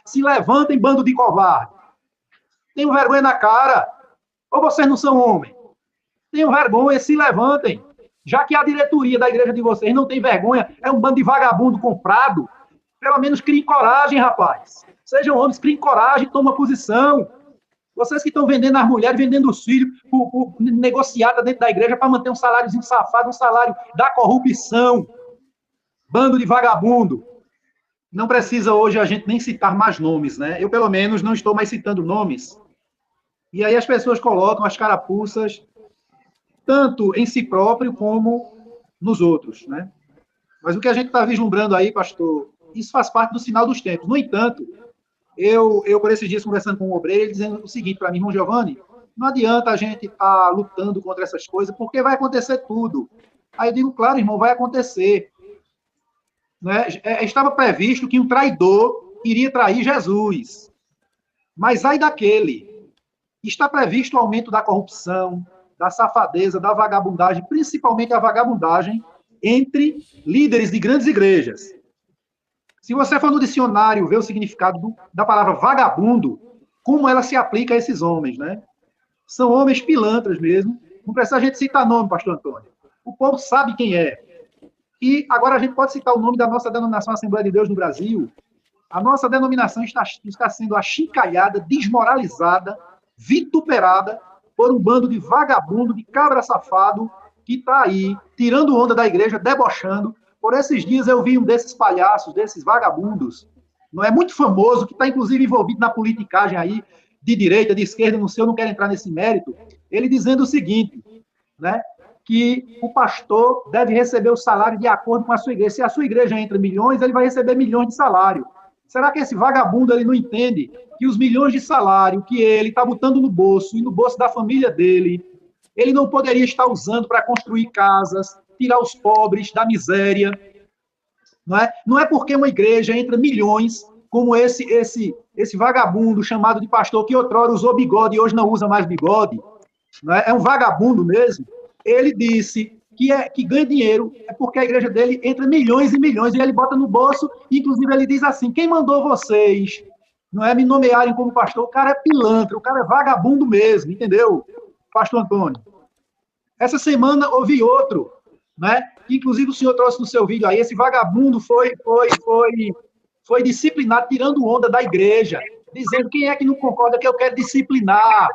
Se levantem, bando de covarde. Tenham vergonha na cara. Ou vocês não são homens? Tenham vergonha, se levantem. Já que a diretoria da igreja de vocês não tem vergonha, é um bando de vagabundo comprado, pelo menos criem coragem, rapaz. Sejam homens, criem coragem, tomem posição. Vocês que estão vendendo as mulheres, vendendo os filhos, por negociada dentro da igreja para manter um saláriozinho safado, um salário da corrupção. Bando de vagabundo. Não precisa hoje a gente nem citar mais nomes, né? Eu, pelo menos, não estou mais citando nomes. E aí as pessoas colocam as carapuças tanto em si próprio como nos outros, né? Mas o que a gente está vislumbrando aí, pastor, isso faz parte do sinal dos tempos. No entanto, eu por esses dias, conversando com um obreiro, ele dizendo o seguinte para mim: irmão Giovanni, não adianta a gente estar lutando contra essas coisas, porque vai acontecer tudo. Aí eu digo, claro, irmão, vai acontecer. Né? Estava previsto que um traidor iria trair Jesus. Mas ai daquele. Está previsto o aumento da corrupção, da safadeza, da vagabundagem, principalmente a vagabundagem entre líderes de grandes igrejas. Se você for no dicionário ver o significado da palavra vagabundo, como ela se aplica a esses homens, né? São homens pilantras mesmo. Não precisa a gente citar nome, pastor Antônio. O povo sabe quem é. E agora a gente pode citar o nome da nossa denominação Assembleia de Deus no Brasil. A nossa denominação está sendo achincalhada, desmoralizada, vituperada por um bando de vagabundo, de cabra safado, que está aí, tirando onda da igreja, debochando. Por esses dias eu vi um desses palhaços, desses vagabundos, não é muito famoso, que está inclusive envolvido na politicagem aí, de direita, de esquerda, não sei, eu não quero entrar nesse mérito, ele dizendo o seguinte, né, que o pastor deve receber o salário de acordo com a sua igreja. Se a sua igreja entra milhões, ele vai receber milhões de salário. Será que esse vagabundo ele não entende que os milhões de salário que ele está botando no bolso e no bolso da família dele, ele não poderia estar usando para construir casas, tirar os pobres da miséria? Não é porque uma igreja entra milhões, como esse vagabundo chamado de pastor, que outrora usou bigode e hoje não usa mais bigode, não é? É um vagabundo mesmo. Ele disse que ganha dinheiro é porque a igreja dele entra milhões e milhões e ele bota no bolso, inclusive ele diz assim, quem mandou vocês, não é, me nomearem como pastor? O cara é pilantra, o cara é vagabundo mesmo, entendeu, pastor Antônio? Essa semana houve outro, né? Inclusive o senhor trouxe no seu vídeo aí, esse vagabundo foi disciplinado, tirando onda da igreja, dizendo quem é que não concorda que eu quero disciplinar,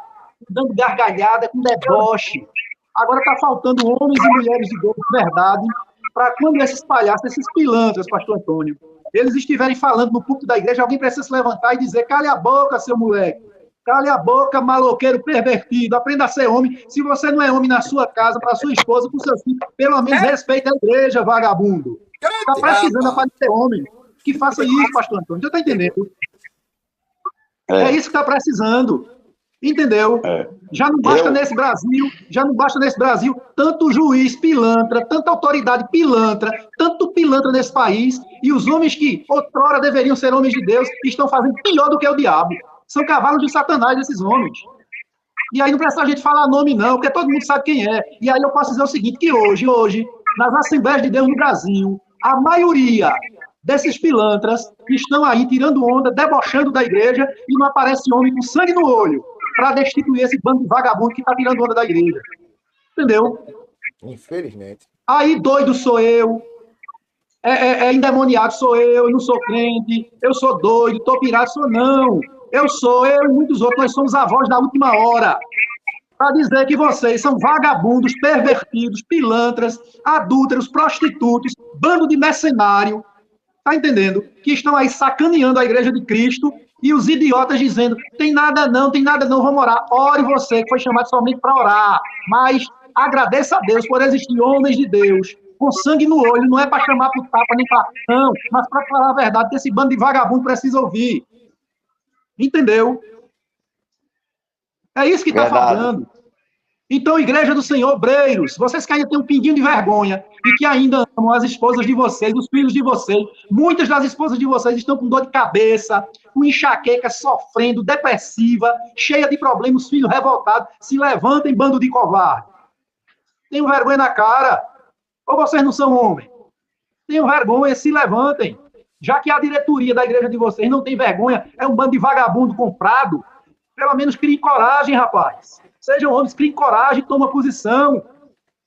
dando gargalhada com deboche. Agora está faltando homens e mulheres de Deus de verdade, para quando esses palhaços, esses pilantras, pastor Antônio, eles estiverem falando no púlpito da igreja, alguém precisa se levantar e dizer, cale a boca, seu moleque, cale a boca, maloqueiro pervertido, aprenda a ser homem. Se você não é homem na sua casa, para sua esposa, para os seus filhos, pelo menos respeite a igreja, vagabundo. Está precisando aparecer homem. Que faça isso, pastor Antônio. Você está entendendo? É isso que está precisando. Entendeu? Já não basta nesse Brasil, tanto juiz pilantra, tanta autoridade pilantra, tanto pilantra nesse país, e os homens que outrora deveriam ser homens de Deus, estão fazendo pior do que o diabo. São cavalos de Satanás esses homens. E aí não precisa a gente falar nome não, porque todo mundo sabe quem é. E aí eu posso dizer o seguinte, que hoje, nas Assembleias de Deus no Brasil, a maioria desses pilantras estão aí tirando onda, debochando da igreja, e não aparece homem com sangue no olho para destituir esse bando de vagabundo que está tirando onda da igreja. Entendeu? Infelizmente. Aí doido sou eu, endemoniado sou eu não sou crente, eu sou doido, estou pirado, sou não. Eu e muitos outros, nós somos avós da última hora. Para dizer que vocês são vagabundos, pervertidos, pilantras, adúlteros, prostitutos, bando de mercenário, tá entendendo? Que estão aí sacaneando a igreja de Cristo, e os idiotas dizendo, tem nada não, vamos orar. Ore você, que foi chamado somente para orar. Mas agradeça a Deus por existir homens de Deus, com sangue no olho, não é para chamar para o tapa nem para não, mas para falar a verdade, que esse bando de vagabundo precisa ouvir. Entendeu? É isso que está faltando. Então, Igreja do Senhor, obreiros, vocês que ainda têm um pinguinho de vergonha e que ainda amam as esposas de vocês, os filhos de vocês, muitas das esposas de vocês estão com dor de cabeça, com enxaqueca, sofrendo, depressiva, cheia de problemas, filhos revoltados, se levantem, bando de covarde. Tenham vergonha na cara. Ou vocês não são homens? Tenham vergonha, se levantem. Já que a diretoria da igreja de vocês não tem vergonha, é um bando de vagabundo comprado, pelo menos criem coragem, rapaz. Sejam homens, criem coragem, tomem posição.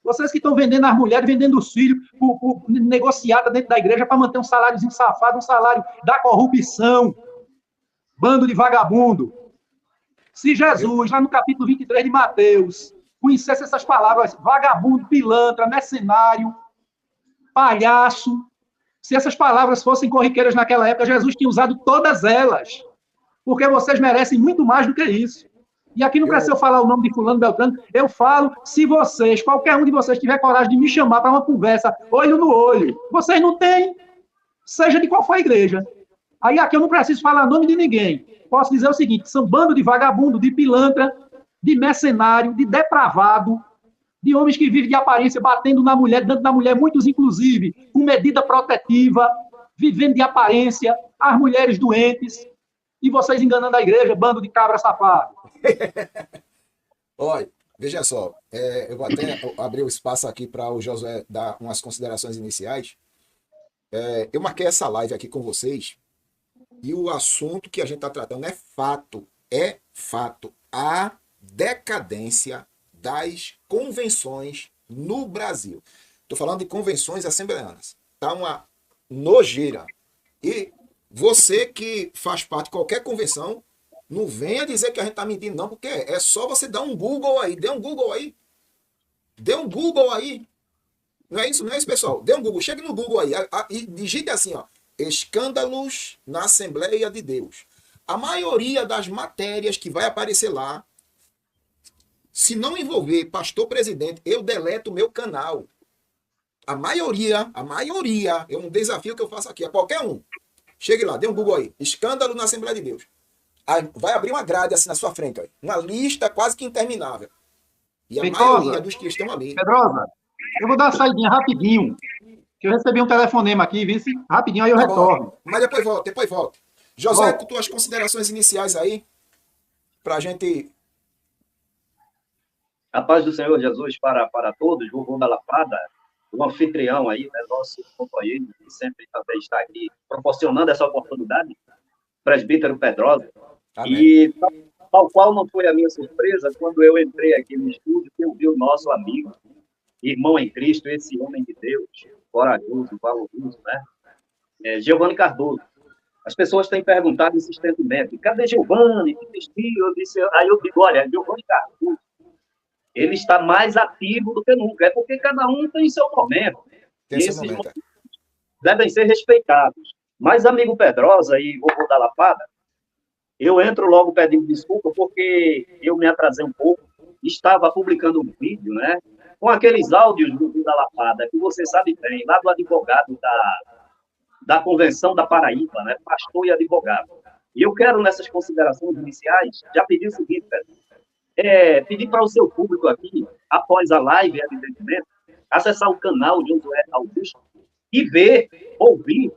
Vocês que estão vendendo as mulheres, vendendo os filhos, por negociada dentro da igreja para manter um saláriozinho safado, um salário da corrupção. Bando de vagabundo. Se Jesus, lá no capítulo 23 de Mateus, conhecesse essas palavras, vagabundo, pilantra, mercenário, palhaço, se essas palavras fossem corriqueiras naquela época, Jesus tinha usado todas elas, porque vocês merecem muito mais do que isso. E aqui não precisa eu falar o nome de fulano, Beltrano, eu falo se vocês, qualquer um de vocês tiver coragem de me chamar para uma conversa, olho no olho, vocês não têm, seja de qual for a igreja. Aí aqui eu não preciso falar nome de ninguém. Posso dizer o seguinte, são bando de vagabundo, de pilantra, de mercenário, de depravado, de homens que vivem de aparência, batendo na mulher, dando na mulher, muitos inclusive, com medida protetiva, vivendo de aparência, as mulheres doentes, e vocês enganando a igreja, bando de cabra safado. Olha, veja só, eu vou até abrir o espaço aqui para o Josué dar umas considerações iniciais. Eu marquei essa live aqui com vocês e o assunto que a gente está tratando é fato, a decadência das convenções no Brasil. Estou falando de convenções assembleanas. Está uma nojeira. E você que faz parte de qualquer convenção, não venha dizer que a gente está mentindo, não, porque é só você dar um Google aí. Dê um Google aí. Dê um Google aí. Não é isso, pessoal? Dê um Google. Chegue no Google aí e digite assim, ó. Escândalos na Assembleia de Deus. A maioria das matérias que vai aparecer lá, se não envolver pastor presidente, eu deleto o meu canal. A maioria, é um desafio que eu faço aqui a qualquer um. Chegue lá, dê um Google aí. Escândalo na Assembleia de Deus. Aí vai abrir uma grade assim na sua frente, ó. Uma lista quase que interminável. E a maioria dos que estão ali. Pedrosa, eu vou dar uma saidinha rapidinho, que eu recebi um telefonema aqui, vice, rapidinho, aí eu retorno. Bom. Mas depois volta. José, tuas considerações iniciais aí, pra gente... A paz do Senhor Jesus para todos, Vovô da Lapada, o anfitrião aí, né, nosso companheiro, que sempre também está aqui proporcionando essa oportunidade, presbítero Pedrosa. Amém. E tal qual não foi a minha surpresa quando eu entrei aqui no estúdio, que eu vi o nosso amigo, irmão em Cristo, esse homem de Deus, corajoso, valoroso, né? Giovanni Cardoso. As pessoas têm perguntado insistentemente, cadê Giovanni? Que desistiu? Aí eu digo, olha, Giovanni Cardoso, ele está mais ativo do que nunca. É porque cada um tem seu momento. E esses momentos devem ser respeitados. Mas, amigo Pedrosa e Vovô da Lapada, eu entro logo pedindo desculpa porque eu me atrasei um pouco. Estava publicando um vídeo, né? Com aqueles áudios do Vovô da Lapada, que você sabe bem, lá do advogado da Convenção da Paraíba, né? Pastor e advogado. E eu quero, nessas considerações iniciais, já pedir o seguinte, Pedro. Pedir para o seu público aqui, após a live, evidentemente, acessar o canal de Josué Augusto e ver, ouvir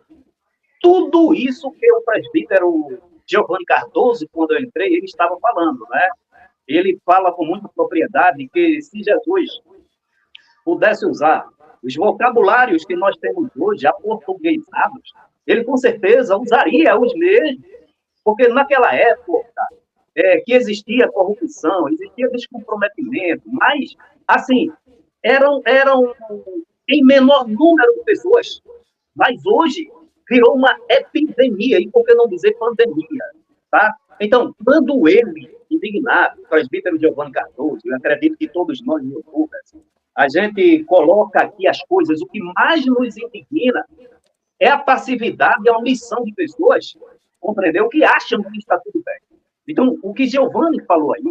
tudo isso que o presbítero Giovanni Cardoso, quando eu entrei, ele estava falando, né? Ele fala com muita propriedade que se Jesus pudesse usar os vocabulários que nós temos hoje, aportuguesados, ele com certeza usaria os mesmos, porque naquela época que existia corrupção, existia descomprometimento, mas, assim, eram em menor número de pessoas. Mas hoje virou uma epidemia, e por que não dizer pandemia, tá? Então, quando ele, indignado, o presbítero Giovanni Cardoso, eu acredito que todos nós, youtubers, a gente coloca aqui as coisas, o que mais nos indigna é a passividade e a omissão de pessoas, compreendeu? Que acham que está tudo bem. Então, o que Giovanni falou aí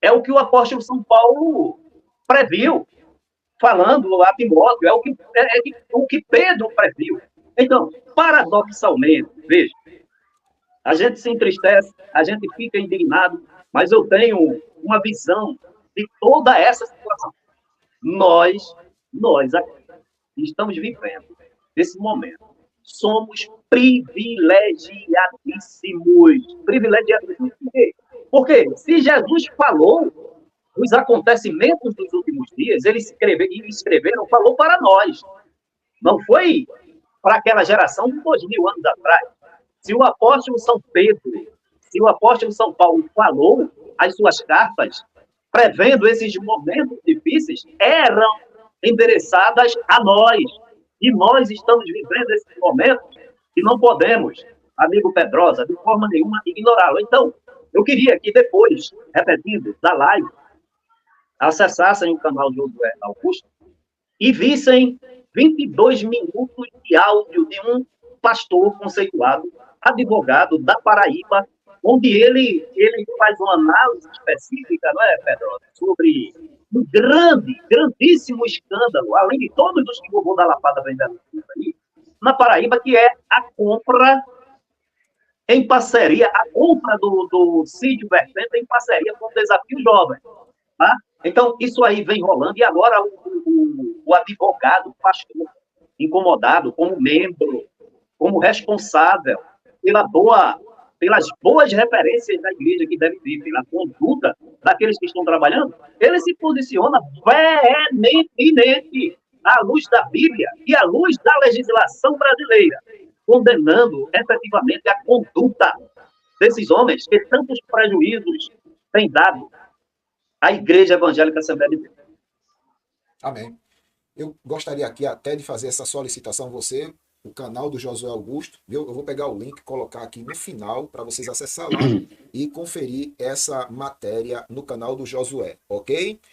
é o que o apóstolo São Paulo previu, falando a Timóteo, o que Pedro previu. Então, paradoxalmente, veja, a gente se entristece, a gente fica indignado, mas eu tenho uma visão de toda essa situação. Nós aqui, estamos vivendo esse momento. Somos privilegiadíssimos. Privilegiadíssimos por quê? Porque se Jesus falou os acontecimentos dos últimos dias, eles escreveram, falou para nós. Não foi para aquela geração de 2000 anos atrás. Se o apóstolo São Pedro, se o apóstolo São Paulo falou as suas cartas, prevendo esses momentos difíceis, eram endereçadas a nós. E nós estamos vivendo esses momentos e não podemos, amigo Pedrosa, de forma nenhuma ignorá-lo. Então, eu queria que depois, repetindo, da live, acessassem o canal de Josué Augusto e vissem 22 minutos de áudio de um pastor conceituado, advogado da Paraíba, onde ele faz uma análise específica, não é, Pedro, sobre um grandíssimo escândalo, além de todos os que eu vou dar lapada ali, na Paraíba, que é a compra em parceria, a compra do Cídio Vertente em parceria com o Desafio Jovem. Tá? Então, isso aí vem rolando, e agora o advogado, pastor, incomodado, como membro, como responsável pelas boas referências da igreja que deve ter, pela conduta daqueles que estão trabalhando, ele se posiciona veementemente à luz da Bíblia e à luz da legislação brasileira, condenando efetivamente a conduta desses homens que tantos prejuízos têm dado à Igreja Evangélica Assembleia de Deus. Amém. Eu gostaria aqui até de fazer essa solicitação a você, o canal do Josué Augusto, viu? Eu vou pegar o link e colocar aqui no final para vocês acessar lá e conferir essa matéria no canal do Josué, ok?